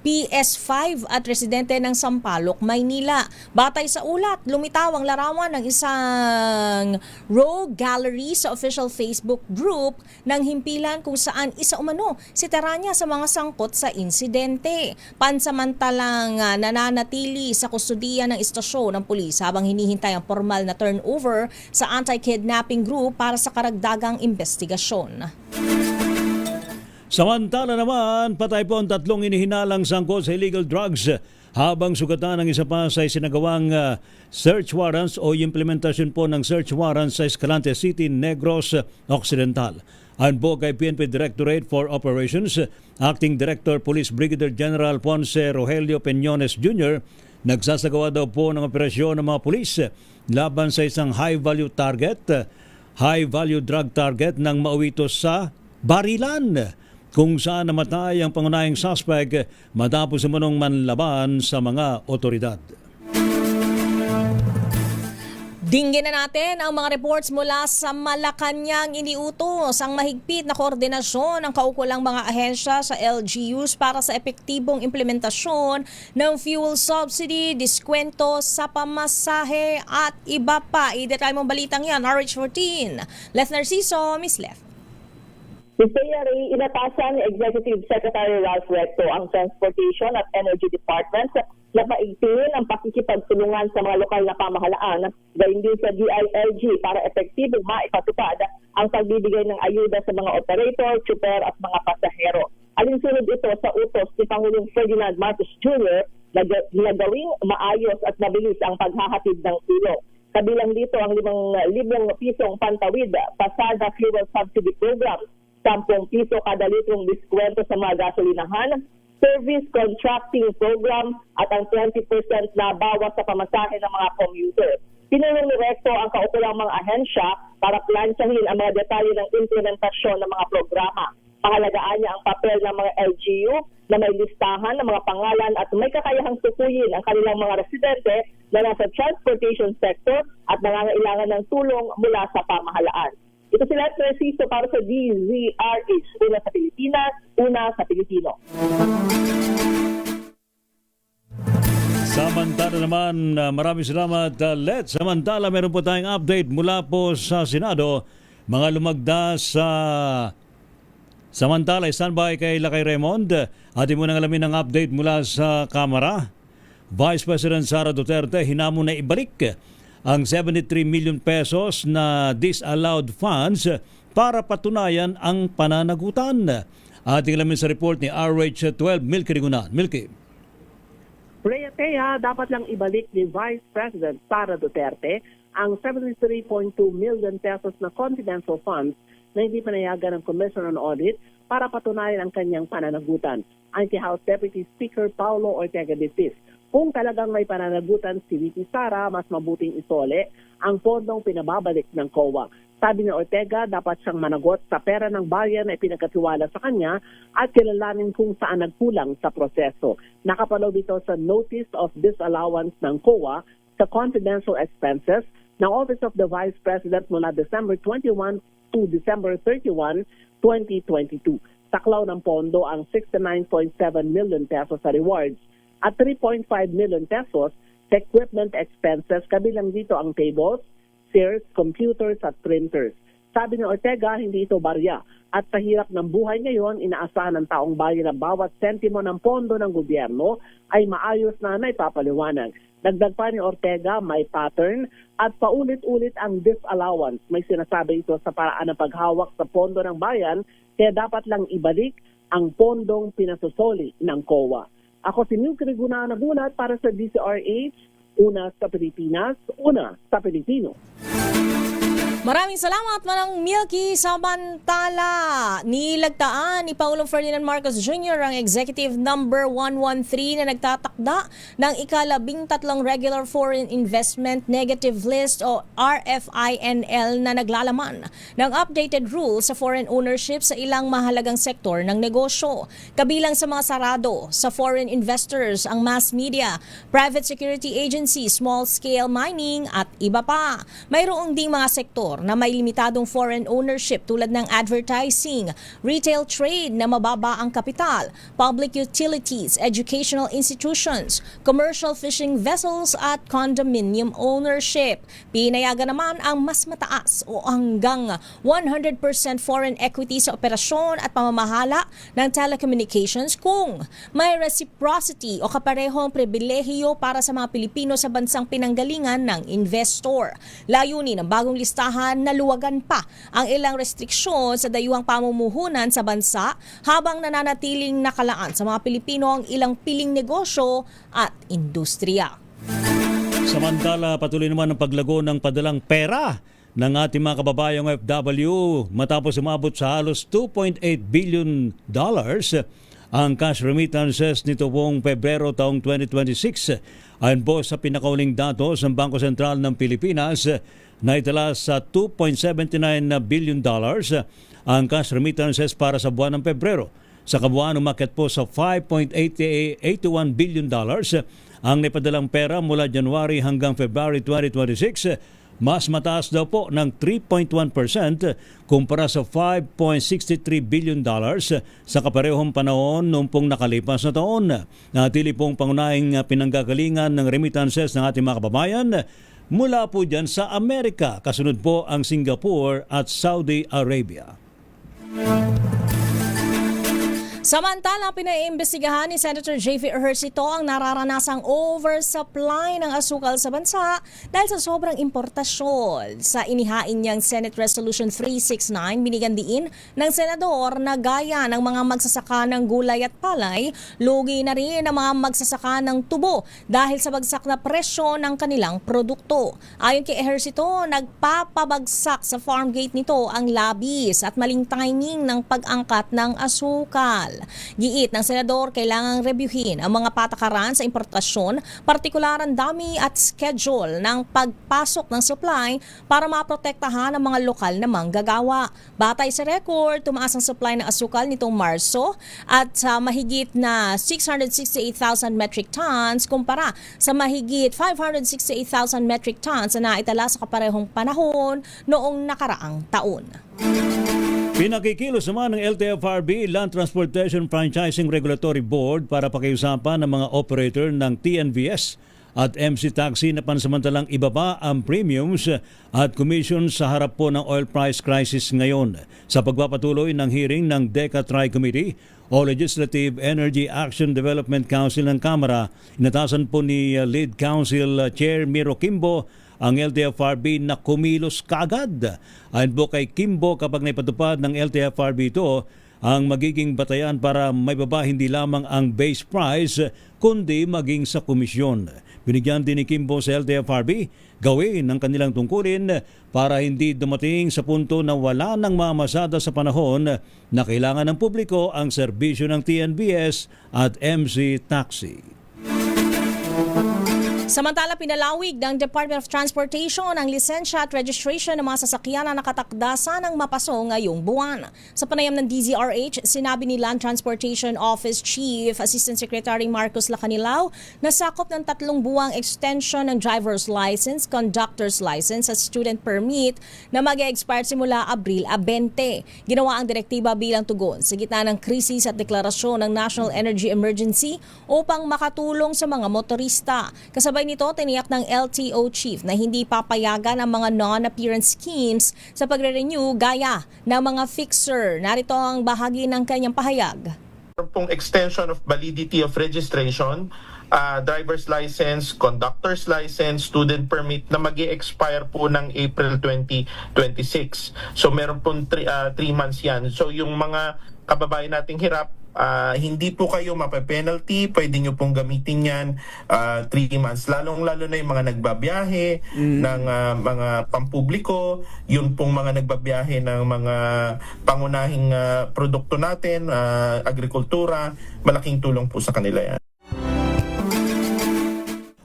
PS5 at residente ng Sampaloc, Maynila. Batay sa ulat, lumitaw ang larawan ng isang rogue gallery sa official Facebook group ng himpilan kung saan isa umano si Terrania sa mga sangkot sa insidente. Pansamantalang nananatili sa kustudiya ng istasyon ng pulis habang hinihintay ang formal na turnover sa anti-kidnapping group para sa karagdagang investigasyon. Samantala naman, patay po ang 3 inihinalang sangkot sa illegal drugs habang sugatan ng isa pa sa isinagawang search warrants o implementasyon po ng search warrants sa Escalante City, Negros Occidental. Ayon po kay PNP Directorate for Operations, Acting Director Police Brigadier General Ponce Rogelio Peñones Jr., nagsasagawa daw po ng operasyon ng mga pulis laban sa isang high-value drug target ng mauwito sa Barilan, kung saan namatay ang pangunahing suspect matapos umunong manlaban sa mga otoridad. Dinggin na natin ang mga reports mula sa Malacanang. Iniutos ang mahigpit na koordinasyon ng kaukulang mga ahensya sa LGUs para sa epektibong implementasyon ng fuel subsidy, diskwento sa pamasahe at iba pa. I-detay mong balitang yan, RH14. Leth Narciso, Miss Leth. Si PRA, inatasan ni Executive Secretary Ralph Recto ang Transportation at Energy Departments na paigtingin ang pakikipagtulungan sa mga lokal na pamahalaan, gayon din sa DILG para epektibong maipatupad ang pagbibigay ng ayuda sa mga operator, tsuper at mga pasahero. Alinsunod ito sa utos ni Pangulong Ferdinand Marcos Jr. na gawing maayos at mabilis ang paghahatid ng tulong. Kabilang dito ang 5,000 pisong pantawid pasada fuel subsidy program, 10 piso kada litrong diskwento sa mga gasolinahan, service contracting program at ang 20% na bawas sa pamasahe ng mga commuter. Pinulong ni Recto ang kaukulang mga ahensya para plansyahin ang mga detalye ng implementasyon ng mga programa. Pangalagaan niya ang papel ng mga LGU na may listahan ng mga pangalan at may kakayahang tukuyin ang kanilang mga residente na nasa transportation sector at nangangailangan ng tulong mula sa pamahalaan. Ito sila Narciso para sa DZRH. Una sa Pilipinas, una sa Pilipino. Samantala naman, maraming salamat, Let. Samantala, meron po tayong update mula po sa Senado. Mga lumagda sa... Samantala, standby kay Lakay Raymond. Atin mo nang alamin ang update mula sa Kamara. Vice President Sara Duterte hinamon na ibalik ang 73 million pesos na disallowed funds para patunayan ang pananagutan. Ating alamin sa report ni RH12, Milky Rigunan. Milky. Rhea Tea, dapat lang ibalik ni Vice President Sara Duterte ang 73.2 million pesos na confidential funds na hindi panayagan ng Commission on Audit para patunayan ang kanyang pananagutan. Ang House Deputy Speaker Paulo Ortega Ditis. Kung talagang may pananagutan si VP Sara, mas mabuting isole ang pondong pinababalik ng COA. Sabi ni Ortega, dapat siyang managot sa pera ng bayan na ipinagkatiwala sa kanya at kilalanin kung saan nagkulang sa proseso. Nakapalaw dito sa Notice of Disallowance ng COA sa confidential expenses ng Office of the Vice President mula December 21 to December 31, 2022. Saklaw ng pondo ang 69.7 million pesos sa rewards at 3.5 million pesos sa equipment expenses, kabilang dito ang tables, chairs, computers at printers. Sabi ni Ortega, hindi ito barya at sa hirap ng buhay ngayon, inaasahan ng taong bayan na bawat sentimo ng pondo ng gobyerno ay maayos na naipapaliwanag. Dagdag pa ni Ortega, may pattern at paulit-ulit ang disallowance. May sinasabi ito sa paraan ng paghawak sa pondo ng bayan, kaya dapat lang ibalik ang pondong pinasusoli ng COA. Ako si Milky Rigunan, nagulat para sa DCRH, una sa Pilipinas, una sa Pilipino. Maraming salamat, Manang Milky. Samantala, nilagtaan ni Pangulong Ferdinand Marcos Jr. ang Executive Number 113 na nagtatakda ng ika-13 Regular Foreign Investment Negative List o RFINL na naglalaman ng updated rules sa foreign ownership sa ilang mahalagang sektor ng negosyo. Kabilang sa mga sarado sa foreign investors ang mass media, private security agencies, small-scale mining at iba pa. Mayroong ding mga sektor na may limitadong foreign ownership tulad ng advertising, retail trade na mababa ang kapital, public utilities, educational institutions, commercial fishing vessels at condominium ownership. Pinayagan naman ang mas mataas o hanggang 100% foreign equity sa operasyon at pamamahala ng telecommunications kung may reciprocity o kaparehong pribilehiyo para sa mga Pilipino sa bansang pinanggalingan ng investor. Layunin ng bagong listahan na luwagan pa ang ilang restriksyon sa dayuhang pamumuhunan sa bansa habang nananatiling nakalaan sa mga Pilipino ang ilang piling negosyo at industriya. Samantala, patuloy naman ang paglago ng padalang pera ng ating mga kababayang OFW matapos umabot sa halos $2.8 billion ang cash remittances nito pong Pebrero taong 2026. Ayon po sa pinakauling datos ng Bangko Sentral ng Pilipinas, na itala sa $2.79 billion ang cash remittances para sa buwan ng Pebrero. Sa kabuuan, umakyat po sa $5.81 billion ang napadalang pera mula January hanggang February 2026. Mas mataas daw po ng 3.1% kumpara sa $5.63 billion sa kaparehong panahon noong pong nakalipas na taon. Natili pong pangunahing pinanggagalingan ng remittances ng ating mga kababayan mula po dyan sa Amerika. Kasunod po ang Singapore at Saudi Arabia. Samantala, pinaiimbestigahan ni Senator J.V. Ejercito ang nararanasang oversupply ng asukal sa bansa dahil sa sobrang importasyon. Sa inihain niyang Senate Resolution 369, binigyan diin ng senador na gaya ng mga magsasaka ng gulay at palay, lugi na rin ang mga magsasaka ng tubo dahil sa bagsak na presyo ng kanilang produkto. Ayon kay Ejercito, nagpapabagsak sa farm gate nito ang labis at maling timing ng pag-angkat ng asukal. Giit ng senador, kailangang reviewin ang mga patakaran sa importasyon, partikular ang dami at schedule ng pagpasok ng supply para maprotektahan ang mga lokal na manggagawa. Batay sa record, tumaas ang supply ng asukal nitong Marso at sa mahigit na 668,000 metric tons kumpara sa mahigit 568,000 metric tons na naitala sa kaparehong panahon noong nakaraang taon. Pinakikilos naman ng LTFRB, Land Transportation Franchising Regulatory Board, para pakiusapan ng mga operator ng TNVS at MC Taxi na pansamantalang ibaba ang premiums at commissions sa harap po ng oil price crisis ngayon. Sa pagpapatuloy ng hearing ng DECA Tri-Committee o Legislative Energy Action Development Council ng Kamara, inatasan po ni Lead Council Chair Miro Kimbo ang LTFRB na kumilos kaagad. Ayon po kay Kimbo, kapag naipatupad ng LTFRB ito, ang magiging batayan para maibaba hindi lamang ang base price kundi maging sa komisyon. Binigyan din ni Kimbo sa LTFRB gawin ang kanilang tungkulin para hindi dumating sa punto na wala nang mamasada sa panahon na kailangan ng publiko ang serbisyo ng TNBS at MC Taxi. Samantala, pinalawig ng Department of Transportation ang lisensya at registration ng mga sasakyan na nakatakda sanang mapaso ngayong buwan. Sa panayam ng DZRH, sinabi ni Land Transportation Office Chief Assistant Secretary Marcos Lacanilao na sakop ng 3 buwang extension ng driver's license, conductor's license at student permit na mag-expire simula Abril 20. Ginawa ang direktiba bilang tugon sa gitna ng krisis at deklarasyon ng National Energy Emergency upang makatulong sa mga motorista. Kasabay nito, tiniyak ng LTO Chief na hindi papayagan ang mga non-appearance schemes sa pagre-renew gaya ng mga fixer. Narito ang bahagi ng kanyang pahayag. Pong extension of validity of registration, driver's license, conductor's license, student permit na mag-expire po ng April 2026. So meron pong 3 months yan. So yung mga kababayan nating hirap, hindi po kayo mape-penalty, pwede nyo pong gamitin yan 3 months. Lalong-lalo na yung mga nagbabiyahe ng mga pampubliko, yun pong mga nagbabiyahe ng mga pangunahing produkto natin, agrikultura, malaking tulong po sa kanila yan.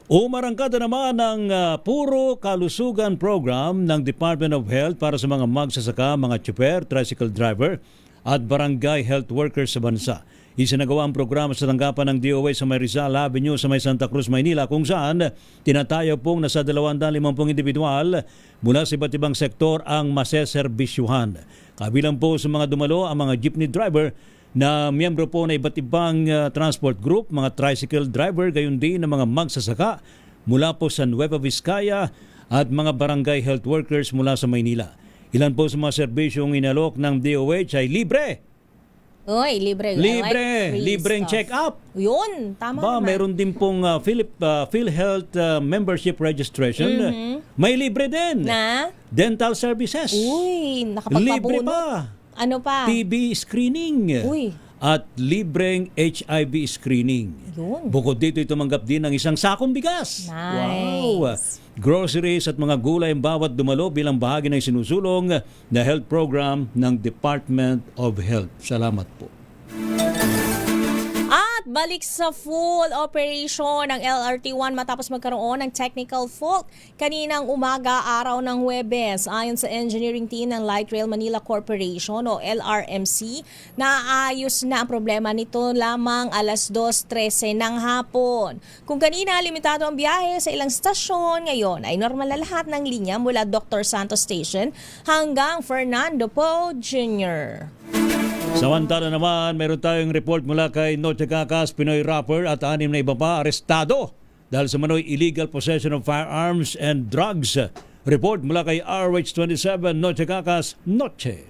Umarangkada naman ang Puro Kalusugan Program ng Department of Health para sa mga magsasaka, mga tsuper, tricycle driver at barangay health workers sa bansa. Isinagawa ang programa sa tanggapan ng DOH sa may Rizal Avenue sa may Santa Cruz, Maynila kung saan tinatayo pong nasa 250 individual mula sa iba't ibang sektor ang maseserbisyuhan. Kabilang po sa mga dumalo ang mga jeepney driver na miyembro po na iba't ibang transport group, mga tricycle driver, gayon din ng mga magsasaka mula po sa Nueva Vizcaya at mga barangay health workers mula sa Maynila. Ilan po sa mga serbisyong inalok ng DOH ay libre. Oy, libre. Libreng check-up. Yun, tama naman. Meron din pong PhilHealth membership registration. May libre din. Na? Dental services. Uy, nakapagpabunot. Libre pa. Ano pa? TB screening. Uy. At libreng HIV screening. Yun. Bukod dito, tumanggap din ng isang sakong bigas. Nice. Wow! Groceries at mga gulay ang bawat dumalo bilang bahagi ng sinusulong na health program ng Department of Health. Salamat po. At balik sa full operation ng LRT-1 matapos magkaroon ng technical fault kaninang umaga araw ng Huwebes. Ayon sa engineering team ng Light Rail Manila Corporation o LRMC, naayos na ang problema nito lamang alas 2:13 ng hapon. Kung kanina limitado ang biyahe sa ilang stasyon, ngayon ay normal na lahat ng linya mula Dr. Santos Station hanggang Fernando Poe Jr. Samantala naman, meron tayong report mula kay Noche Cacas, Pinoy rapper at 6 na iba pa arestado dahil sa manoy illegal possession of firearms and drugs. Report mula kay RH27, Noche Cacas, Noche.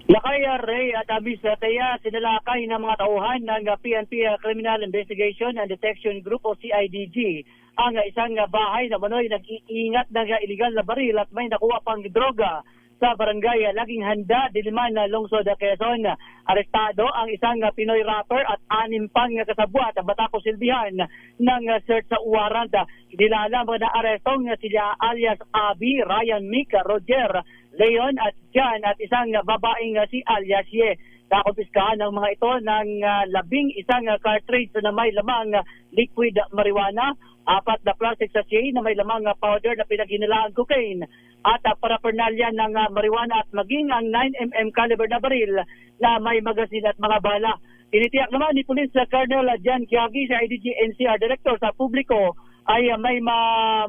Lakay Ray at Abis Teya, sinalakay ng mga tauhan ng PNP Criminal Investigation and Detection Group o CIDG ang isang bahay na manoy nag-iingat ng illegal na baril at may nakuha pang droga sa barangay Laging Handa, Diliman, Lungsod, Quezon. Arestado ang isang Pinoy rapper at 6 pang kasabwat matapos silbihan ng search sa warrant. Dinala mo na arestong sila alias Abi, Ryan, Mika, Roger, Leon at Jan at isang babaeng si alias Ye. Nakumpiskahan ng mga ito ng 11 cartridge na may lamang liquid marijuana, 4 na plastic sachet na may lamang powder na pinaghinilaan cocaine at paraphernalia ng marijuana at maging ang 9mm caliber na baril na may magasin at mga bala. Tinitiyak naman ni Police Colonel Jan Kiagi sa IDG NCR Director sa publiko ay may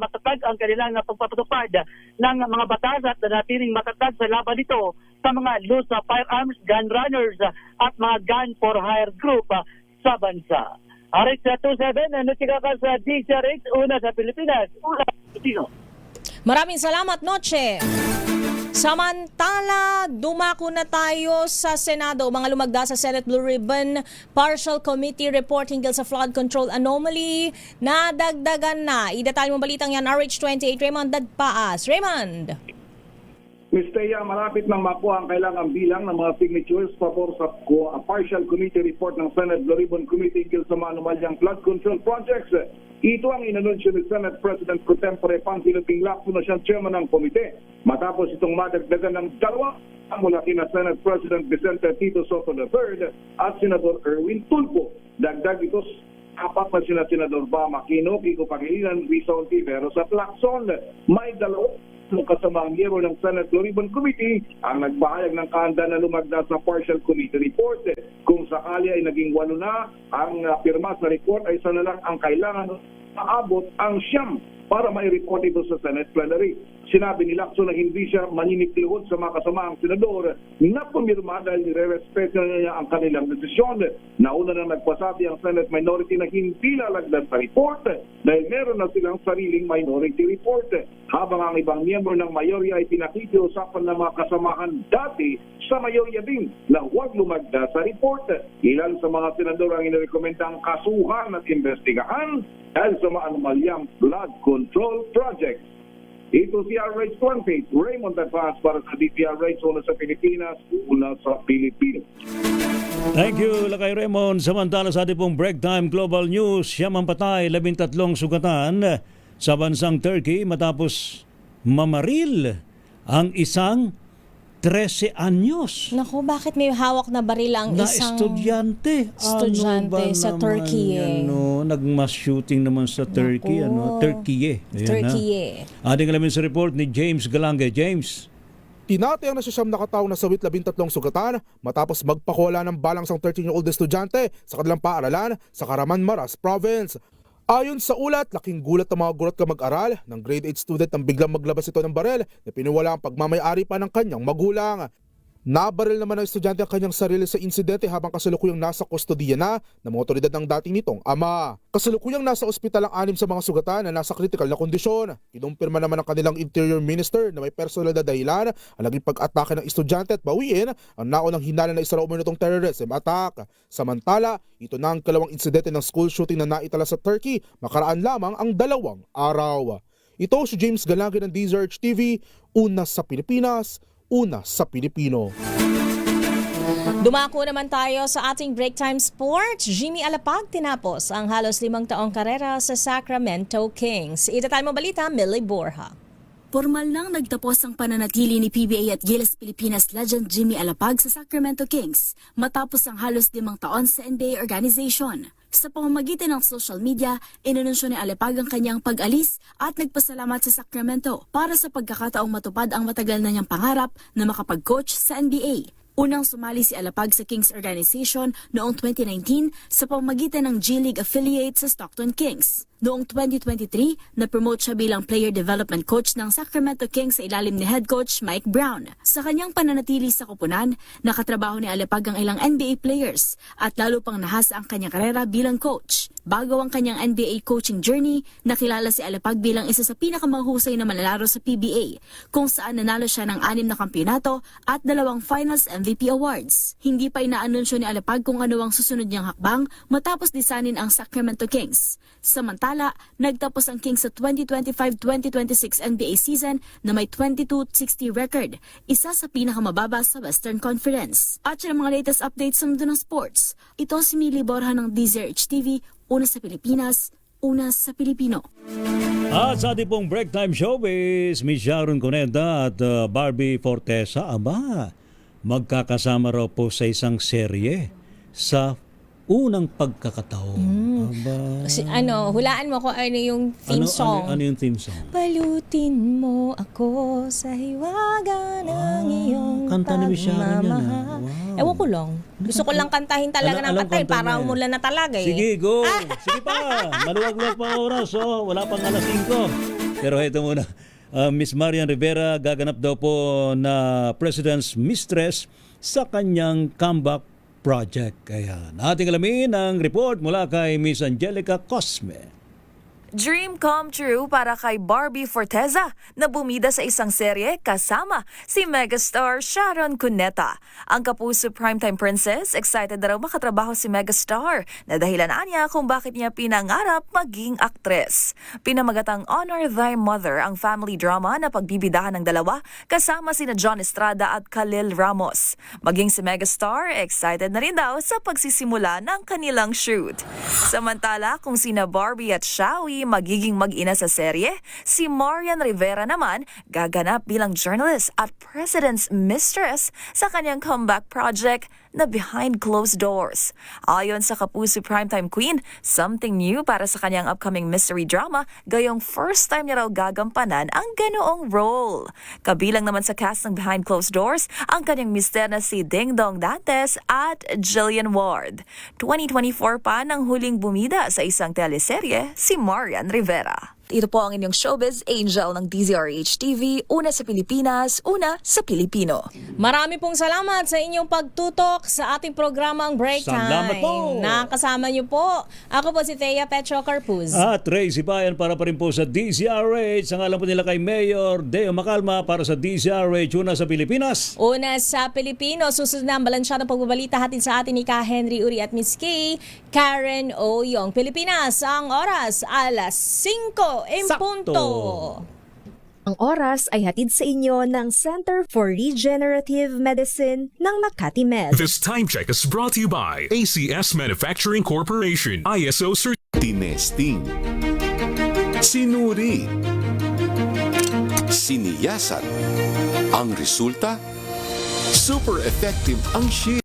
matatag ang kanilang pagpapatupad ng mga batas at natiling matatag sa laban nito sa mga loose firearms, gun runners at mga gun for hire group sa bansa. RH27, Nuchikakas sa DZRH, una sa Pilipinas, una sa Pilipino. Maraming salamat, Noche. Samantala, dumako na tayo sa Senado. Mga lumagda sa Senate Blue Ribbon Partial Committee Report hinggil sa flood control anomaly. Nadagdagan na. Idetalye mo balitang yan, RH28, Raymond Dadpaas. Raymond! Ms. Thea, malapit nang makuha ang kailangang bilang ng mga signatures pabor sa partial committee report ng Senate Blue Ribbon Committee tungkol sa mga anomalyang flood control projects. Ito ang inanunsyo ni Senate President Pro Tempore Pangilinan Lacson na siyang chairman ng komite. Matapos itong madagdagan ng dalawa mula kina Senate President Vicente Tito Soto III at Senador Erwin Tulfo. Dagdag ito apat na sina Senador Bam Aquino, Kiko Pangilinan, Risa Ontiveros at Lacson. May dalawa kasamang miyembro ng Senate Blue Ribbon Committee ang nagpahayag ng kahanda na lumagda sa partial committee report. Kung sakali ay naging 8 na, ang pirma sa report ay sana lang ang kailangan maabot ang 9 para mai-report ito sa Senate plenary. Sinabi ni Lacson na hindi siya maninipilhod sa mga kasamaang senador na pumirma dahil nire-respeto niya ang kanilang desisyon. Nauna na nagpasabi ang Senate minority na hindi lalagdas sa report dahil meron na silang sariling minority report. Habang ang ibang miyembro ng mayorya ay pinakikiusapan ng mga kasamahan dati sa mayorya din na huwag lumagdas sa report. Ilan sa mga senador ang inirekomendang kasuhan at investigahan dahil sa mga anomalyang flood control project. Ito si RH20, Raymond Advance para sa DPRH, una sa Pilipinas, una sa Pilipino. Thank you, Lakay Raymond. Samantala sa ating pong break time global news, siyam ang patay, 13 sugatan sa bansang Turkey matapos mamaril ang isang 13 anyos. Naku, bakit may hawak na baril ang na isang estudyante sa Turkey? Nag-mass shooting naman sa Turkey. Turkey. Turkey. Ating alamin sa report ni James Galange. James. Tinatayang na siya na katao na sawit 13 sugatan matapos magpakuwala ng balang sang 13-year-old estudyante sa kanilang paaralan sa Kahramanmaraş Province. Ayon sa ulat, laking gulat ng mga gurot ka mag-aral ng grade 8 student nang biglang maglabas ito ng barel na pinuwala ang pagmamayari pa ng kanyang magulang. Nabaril naman ng estudyante ang kanyang sarili sa insidente habang kasalukuyang nasa kustodiya na ng mga otoridad ng dating nitong ama. Kasalukuyang nasa ospital ang 6 sa mga sugatan na nasa kritikal na kondisyon. Kinumpirma naman ng kanilang Interior Minister na may personal na dahilan ang naging pag-atake ng estudyante at bawiin ang naunang hinala na isa raw umunitong terrorism attack. Samantala, ito na ang kalawang insidente ng school shooting na naitala sa Turkey makaraan lamang ang 2 araw. Ito si James Galange ng DZRH TV, una sa Pilipinas, una sa Pilipino. Dumako naman tayo sa ating break time sports. Jimmy Alapag tinapos ang halos 5 taong karera sa Sacramento Kings. Ito tayo mabalita, Millie Borja. Formal nang nagtapos ang pananatili ni PBA at Gilas Pilipinas legend Jimmy Alapag sa Sacramento Kings matapos ang halos 5 taon sa NBA organization. Sa pamamagitan ng social media, inanunsyo ni Alapag ang kanyang pag-alis at nagpasalamat sa Sacramento para sa pagkakataong matupad ang matagal na niyang pangarap na makapag-coach sa NBA. Unang sumali si Alapag sa Kings organization noong 2019 sa pamamagitan ng G-League affiliate sa Stockton Kings. Noong 2023, na-promote siya bilang player development coach ng Sacramento Kings sa ilalim ni head coach Mike Brown. Sa kanyang pananatili sa koponan, nakatrabaho ni Alapag ang ilang NBA players at lalo pang nahasa ang kanyang karera bilang coach. Bago ang kanyang NBA coaching journey, nakilala si Alapag bilang isa sa pinakamahusay na manlalaro sa PBA, kung saan nanalo siya ng 6 na kampyonato at 2 Finals MVP awards. Hindi pa inaanunsyo ni Alapag kung ano ang susunod niyang hakbang matapos lisanin ang Sacramento Kings. Samantala, nagtapos ang Kings sa 2025-2026 NBA season na may 22-60 record, isa sa pinakamababa sa Western Conference. At siya ang mga latest updates sa mundo ng sports. Ito si Millie Borja ng DZRH TV, una sa Pilipinas, una sa Pilipino. At sa ating pong break time showbiz, Miss Sharon Cuneta at Barbie Fortesa, magkakasama raw po sa isang serye sa unang pagkakataon. Hulaan mo kung ano yung theme song. Ano yung theme song? Balutin mo ako sa hiwaga ng iyong kanta ni Miss Sharon yan. Wow. Ewan ko lang. Gusto ko lang kantahin talaga ng kantahin para umulan na talaga eh. Sige, go! Sige pa! Maluwag-luwag pa oras. Wala pang alas 5. Pero ito muna. Miss Marian Rivera gaganap daw po na President's Mistress sa kanyang comeback project. Ayan. Ating alamin ang report mula kay Miss Angelica Cosme. Dream come true para kay Barbie Forteza na bumida sa isang serye kasama si megastar Sharon Cuneta. Ang kapuso primetime princess, excited na raw makatrabaho si megastar na dahilan niya kung bakit niya pinangarap maging aktres. Pinamagatang Honor Thy Mother ang family drama na pagbibidahan ng dalawa kasama sina John Estrada at Khalil Ramos. Maging si megastar, excited na rin daw sa pagsisimula ng kanilang shoot. Samantala, kung sina Barbie at Shawi magiging mag-ina sa serye, si Marian Rivera naman gaganap bilang journalist at president's mistress sa kanyang comeback project na Behind Closed Doors. Ayon sa kapuso primetime queen, something new para sa kanyang upcoming mystery drama, gayong first time niya raw gagampanan ang ganoong role. Kabilang naman sa cast ng Behind Closed Doors ang kanyang mister na si Ding Dong Dantes at Jillian Ward. 2024 pa nang huling bumida sa isang teleserye si Marian Rivera. Ito po ang inyong showbiz angel ng DZRH TV, una sa Pilipinas, una sa Pilipino. Marami pong salamat sa inyong pagtutok sa ating programang Break Time. Salamat po. Nakasama niyo po. Ako po si Thea Petro Carpuz. At Tracy Bayan para pa rin po sa DZRH. Ang alam po nila kay Mayor Deo Macalma para sa DZRH, una sa Pilipinas. Una sa Pilipino, susunod na ang balansyadong pagbabalita hatid sa atin ni Ka Henry Uri at Miss K. Karen Oyong. Pilipinas, ang oras alas 5 en punto. Ang oras ay hatid sa inyo ng Center for Regenerative Medicine ng Makati Med. This time check is brought to you by ACS Manufacturing Corporation, ISO Tinesting, sinuri, siniyasan. Ang resulta, super effective ang shield.